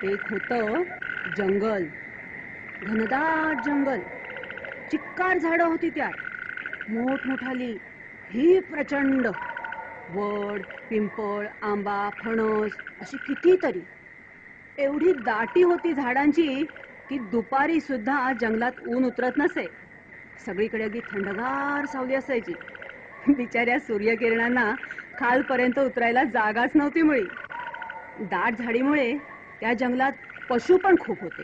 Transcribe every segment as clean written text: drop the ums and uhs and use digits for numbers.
एक होतं जंगल, घनदाट जंगल. चिक्कार झाडं होती त्यात, मोठमोठाली, ही प्रचंड. वड, पिंपळ, आंबा, फणस अशी कितीतरी. एवढी दाटी होती झाडांची की दुपारी सुद्धा जंगलात ऊन उतरत नसे. सगळीकडे अगदी थंडगार सावली असायची. बिचाऱ्या सूर्यकिरणांना खालपर्यंत उतरायला जागाच नव्हती मुळी. दाट झाडीमुळे त्या जंगलात पशु पण खूप होते.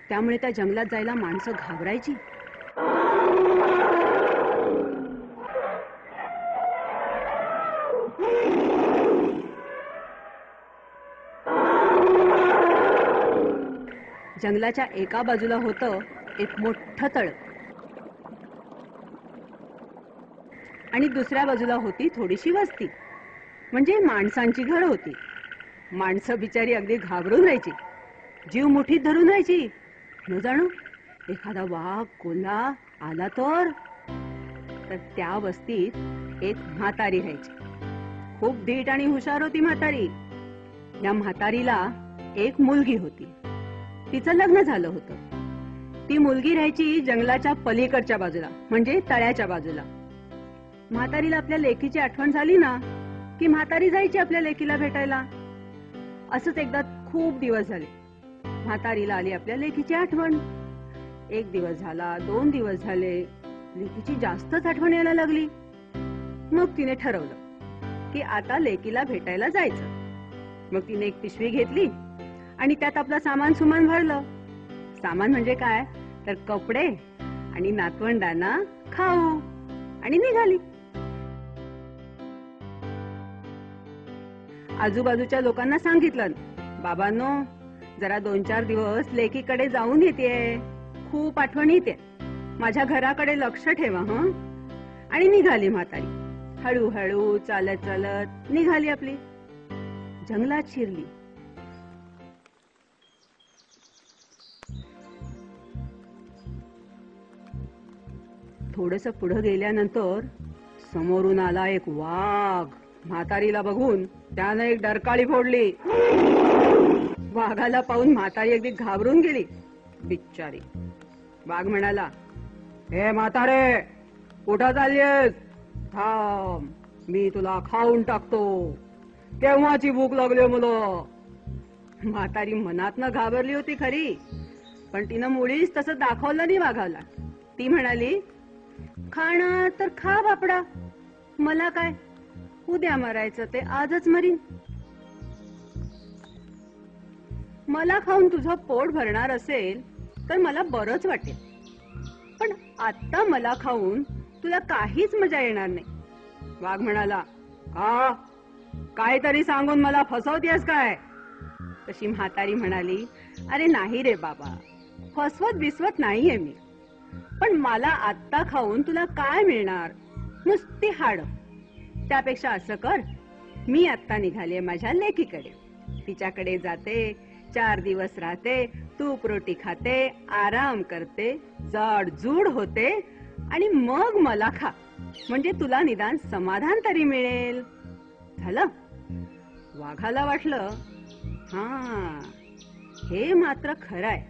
त्यामुळे त्या जंगलात जायला माणसं घाबरायची. जंगलाच्या एका बाजूला होतं एक मोठं तळ आणि दुसऱ्या बाजूला होती थोडीशी वस्ती, म्हणजे माणसांची घरं होती. माणसं बिचारी अगदी घाबरून राहायची, जीव मुठीत धरून राहायची. न जाणू एखादा वाघ कोल्हा आला तर त्या वस्तीत एक म्हातारी राहायची. खूप धीट आणि हुशार होती म्हातारी. या म्हातारीला एक मुलगी होती. तिचं लग्न झालं होतं. ती मुलगी राहायची जंगलाच्या पलीकडच्या बाजूला, म्हणजे तळ्याच्या बाजूला. म्हातारीला आपल्या लेकीची आठवण झाली ना की म्हातारी जायची आपल्या लेकीला भेटायला. असंच एकदा खूप दिवस झाले, म्हातारीला आली आपल्या लेकीची आठवण. एक दिवस झाला, 2 दिवस झाले, लेकीची जास्तच आठवण यायला लागली. मग तिने ठरवलं की आता लेकीला भेटायला जायचं. मग तिने एक पिशवी घेतली आणि त्यात आपलं सामान सुमान भरलं. सामान म्हणजे काय तर कपडे आणि नातवंडांना खाऊ, आणि निघाली. आजूबाजूच्या लोकांना सांगितलं, बाबांनो जरा 2-4 दिवस लेकीकडे जाऊन येतेय, खूप आठवण येते, माझ्या घराकडे लक्ष ठेवा हं. आणि निघाली म्हातारी. हळूहळू चालत चालत निघाली आपली. जंगलात शिरली. थोडस पुढे गेल्यानंतर समोरून आला एक वाघ. म्हातारीला बघून त्यानं एक डरकाळी फोडली. वाघाला पाहून म्हातारी अगदी घाबरून गेली बिचारी. वाघ म्हणाला, हे म्हातारे कुठं चाललीस? थांब, मी तुला खाऊन टाकतो, केव्हाची भूक लागली मला. म्हातारी मनातनं घाबरली होती खरी, पण तिनं मुळीच तसं दाखवलं नाही वाघाला. ती म्हणाली, खाणं तर खा बापडा, मला काय, उद्या मरायचं ते आजच मरीन. मला खाऊन तुझं पोट भरणार असेल तर मला बरंच वाटेल, पण आता मला खाऊन तुला काहीच मजा येणार नाही. वाघ म्हणाला, का काहीतरी सांगून मला फसवतेस काय? तशी म्हातारी म्हणाली, अरे नाही रे बाबा, फसवत बिसवत नाहीये मी, पण मला आत्ता खाऊन तुला काय मिळणार, नुसती हाड. त्यापेक्षा असं कर, मी आत्ता निघाले माझ्या लेकीकडे, तिच्याकडे जाते, 4 दिवस राहते, तूप रोटी खाते, आराम करते, जाडजूड होते, आणि मग मला खा, म्हणजे तुला निदान समाधान तरी मिळेल. झालं. वाघाला वाटलं, हा हे मात्र खरं आहे.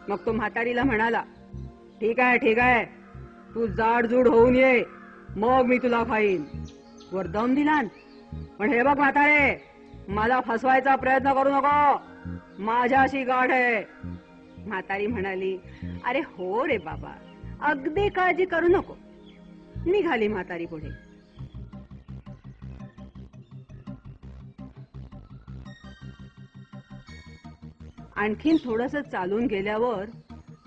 मग तो म्हातारीला म्हणाला, ठीक आहे ठीक आहे, तू जाडजूड होऊन ये, मग मी तुला खाईन. वर दम दिला. पण हे बघ म्हातारे, मला फसवायचा प्रयत्न करू नको, माझ्याशी गाठ आहे. म्हातारी म्हणाली, अरे हो रे बाबा, अगदी काळजी करू नको. निघाली म्हातारी पुढे. आणखीन थोडस चालून गेल्यावर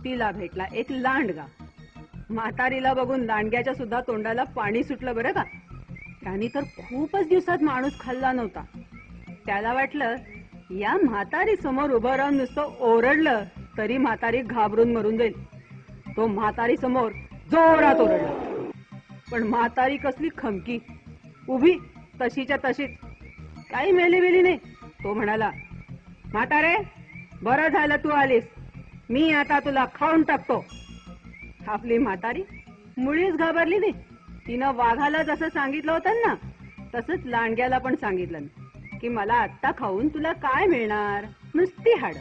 तिला भेटला एक लांडगा. म्हातारीला बघून लांडग्याच्या सुद्धा तोंडाला पाणी सुटलं बरं का. त्याने तर खूपच दिवसात माणूस खाल्ला नव्हता. त्याला वाटलं या म्हातारी समोर उभं राहून नुसतं ओरडलं तरी म्हातारी घाबरून मरून जाईल. तो म्हातारी समोर जोरात ओरडला, पण म्हातारी कसली खमकी, उभी तशीच्या तशीच, काही मेली नाही. तो म्हणाला, म्हातारे बरं झालं तू आलीस, मी आता तुला खाऊन टाकतो. आपली म्हातारी मुळीच घाबरली नाही. तिनं वाघाला जसं सांगितलं होतं ना तसंच लांडग्याला पण सांगितलं. की मला आत्ता खाऊन तुला काय मिळणार, नुसती हाडं.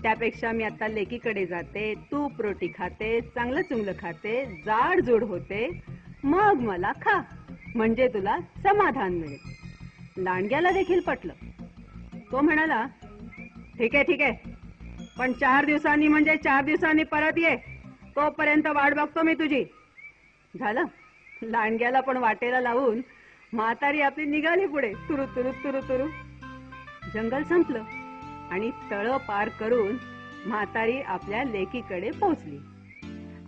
त्यापेक्षा मी आता लेकीकडे जाते, तूप रोटी खाते, चांगलं चुंगलं खाते, जाड जूड होते, मग मला खा, म्हणजे तुला समाधान मिळेल. लांडग्याला देखील पटलं. तो म्हणाला, ठीक आहे ठीक आहे, पण 4 दिवसांनी म्हणजे 4 दिवसांनी परत ये, तोपर्यंत वाट बघतो मी तुझी. झालं. लांडग्याला पण वाटेला लावून म्हातारी आपली निघाली पुढे, तुरु तुरु तुरु तुरु. जंगल संपलं आणि तळं पार करून म्हातारी आपल्या लेकीकडे पोहोचली.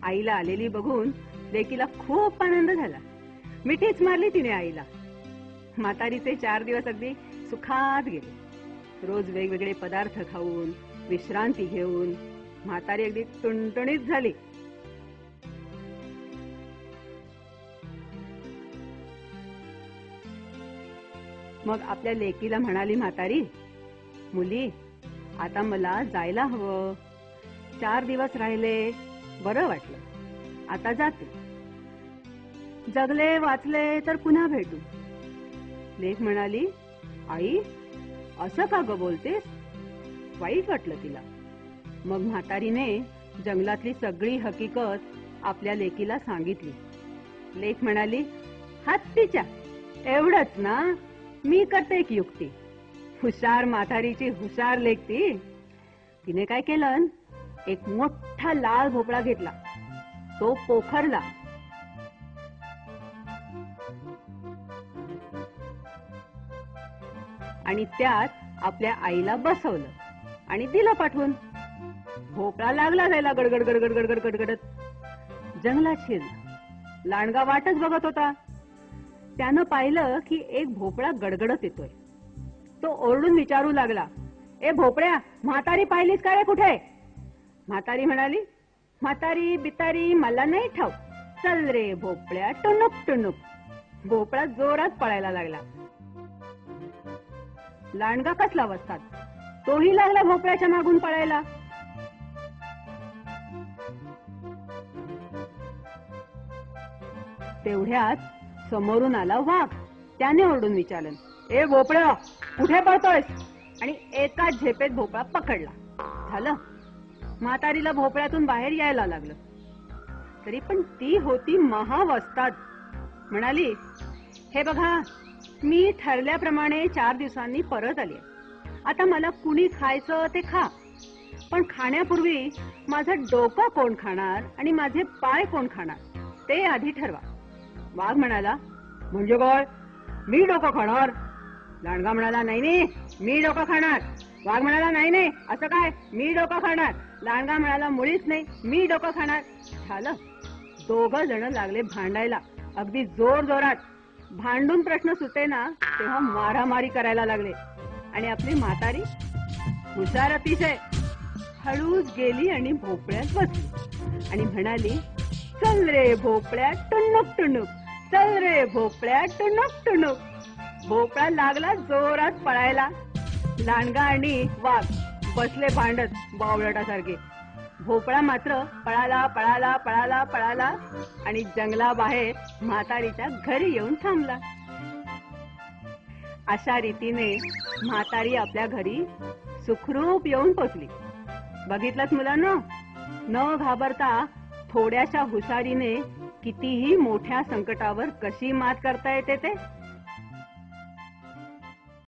आईला आलेली बघून लेकीला खूप आनंद झाला. मिठीच मारली तिने आईला. म्हातारीचे 4 दिवस अगदी सुखात गेले. रोज वेगवेगळे पदार्थ खाऊन, विश्रांती घेऊन म्हातारी अगदी टुणटुणीत झाली. मग आपल्या लेकीला म्हणाली म्हातारी, मुली, आता मला जायला हवं. 4 दिवस राहिले, बरं वाटलं, आता जाते. जगले वाचले तर पुन्हा भेटू. लेक म्हणाली, आई, असं का ग बोलतेस? वाईट वाटलं तिला. मग म्हातारीने जंगलातली सगळी हकीकत आपल्या लेकीला सांगितली. लेक म्हणाली, हत्तीच्या, एवढंच ना, मी करते एक युक्ती. हुशार म्हातारीची हुशार लेक ती. तिने काय केलं, एक मोठा लाल भोपळा घेतला, तो पोखरला. आणि त्यात आपल्या आईला बसवलं आणि दिलं पाठवून. भोपळा लागला जायला गडगड गडगड गडगड गडगडत. जंगलात शिरला. लांडगा वाटच बघत होता. त्यानं पाहिलं की एक भोपळा गडगडत येतोय. तो ओरडून विचारू लागला, ए भोपळ्या, म्हातारी पाहिलीस का रे कुठे? म्हातारी म्हणाली, म्हातारी बितारी मला नाही ठाऊक, चल रे भोपळ्या टुनुक टुनुक. भोपळा जोरात पळायला लागला. लांडगा कसला वस्तात, तोही लागला भोपळ्याच्या मागून पळायला. तेवढ्यात समोरून आला वाघ. त्याने ओरडून विचारलं, ए भोपळ्या, कुठे पळतोयस? आणि एका झेपेत भोपळा पकडला. झालं. म्हातारीला भोपळ्यातून बाहेर यायला लागलं. तरी पण ती होती महावस्ताद. म्हणाली, हे बघा, मी ठरल्याप्रमाणे 4 दिवसांनी परत आली. आता मला कुणी खायचं ते खा, पण खाण्यापूर्वी माझं डोकं कोण खाणार आणि माझे पाय कोण खाणार ते आधी ठरवा. वाघ म्हणाला, म्हणजे काय, मी डोकं खाणार? लांडगा म्हणाला, नाही नाही, मी डोकं खाणार. वाघ म्हणाला, नाही नाही, असं काय, मी डोकं खाणार. लांडगा म्हणाला, मुळीच नाही, मी डोकं खाणार. झालं. 2 जण लागले भांडायला, अगदी जोर जोरात. भांडून प्रश्न सुटेना तेव्हा मारामारी करायला लागले. आणि आपली म्हातारी, हुशार अतिशय, हळूच गेली आणि भोपळ्यात बसली आणि म्हणाली, चल रे भोपळ्या टुनुक टुनुक, चल रे भोपळ्या टुनुक टुनुक. भोपळा लागला जोरात पळायला. लांडगा आणि वाघ बसले भांडत बावळटासारखे. भोपळा मात्र पळाला पळाला पळाला पळाला आणि जंगलाबाहेर म्हातारीच्या घरी येऊन थांबला. अशा रीतीने म्हातारी आपल्या घरी सुखरूप येऊन पोचली. बघितलंच मुलांनो, न घाबरता थोड्याशा हुशारीने कितीही मोठ्या संकटावर कशी मात करता येते ते.